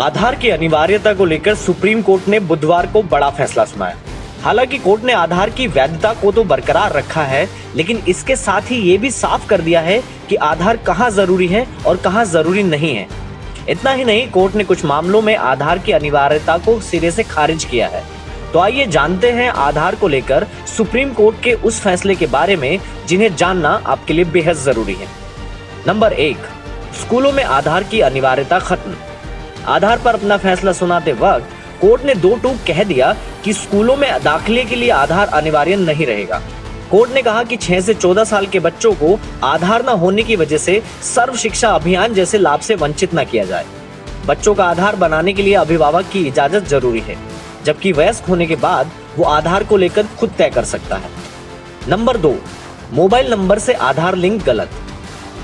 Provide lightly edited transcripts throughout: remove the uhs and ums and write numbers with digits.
आधार की अनिवार्यता को लेकर सुप्रीम कोर्ट ने बुधवार को बड़ा फैसला सुनाया। हालांकि कोर्ट ने आधार की वैधता को तो बरकरार रखा है, लेकिन इसके साथ ही ये भी साफ कर दिया है कि आधार कहां जरूरी है और कहां जरूरी नहीं है। इतना ही नहीं, कोर्ट ने कुछ मामलों में आधार की अनिवार्यता को सिरे से खारिज किया है। तो आइए जानते हैं आधार को लेकर सुप्रीम कोर्ट के उस फैसले के बारे में जिन्हें जानना आपके लिए बेहद जरूरी है। नंबर 1, स्कूलों में आधार की अनिवार्यता खत्म। आधार पर अपना फैसला सुनाते वक्त कोर्ट ने दो टूक कह दिया कि स्कूलों में दाखिले के लिए आधार अनिवार्य नहीं रहेगा। कोर्ट ने कहा कि 6 से 14 साल के बच्चों को आधार न होने की वजह से सर्व शिक्षा अभियान जैसे लाभ से वंचित न किया जाए। बच्चों का आधार बनाने के लिए अभिभावक की इजाजत जरूरी है, जबकि वयस्क होने के बाद वो आधार को लेकर खुद तय कर सकता है। नंबर 2, मोबाइल नंबर से आधार लिंक गलत।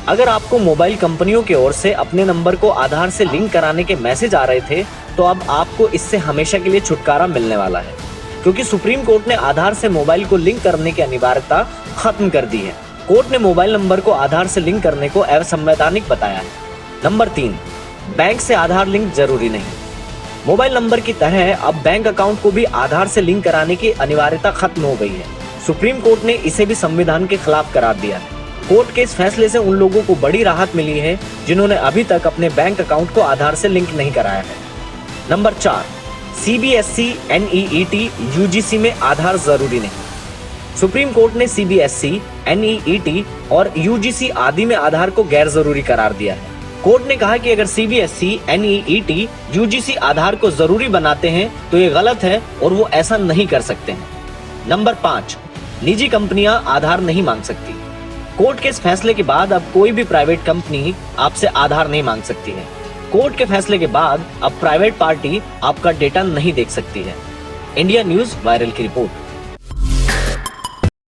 अगर आपको मोबाइल कंपनियों की ओर से अपने नंबर को आधार से लिंक कराने के मैसेज आ रहे थे, तो अब आपको इससे हमेशा के लिए छुटकारा मिलने वाला है, क्योंकि सुप्रीम कोर्ट ने आधार से मोबाइल को लिंक करने की अनिवार्यता खत्म कर दी है। कोर्ट ने मोबाइल नंबर को आधार से लिंक करने को असंवैधानिक बताया है। नंबर 3, बैंक से आधार लिंक जरूरी नहीं। मोबाइल नंबर की तरह अब बैंक अकाउंट को भी आधार से लिंक कराने की अनिवार्यता खत्म हो गई है। सुप्रीम कोर्ट ने इसे भी संविधान के खिलाफ करार दिया है। कोर्ट के इस फैसले से उन लोगों को बड़ी राहत मिली है जिन्होंने अभी तक अपने बैंक अकाउंट को आधार से लिंक नहीं कराया है। नंबर 4, CBSE, NEET, UGC में आधार जरूरी नहीं। सुप्रीम कोर्ट ने CBSE, NEET और UGC आदि में आधार को गैर जरूरी करार दिया है। कोर्ट ने कहा कि अगर CBSE, NEET, UGC आधार को जरूरी बनाते हैं तो ये गलत है और वो ऐसा नहीं कर सकते हैं। नंबर 5, निजी कंपनियां आधार नहीं मांग सकती। कोर्ट के इस फैसले के बाद अब कोई भी प्राइवेट कंपनी आपसे आधार नहीं मांग सकती है। कोर्ट के फैसले के बाद अब प्राइवेट पार्टी आपका डेटा नहीं देख सकती है। इंडिया न्यूज वायरल की रिपोर्ट।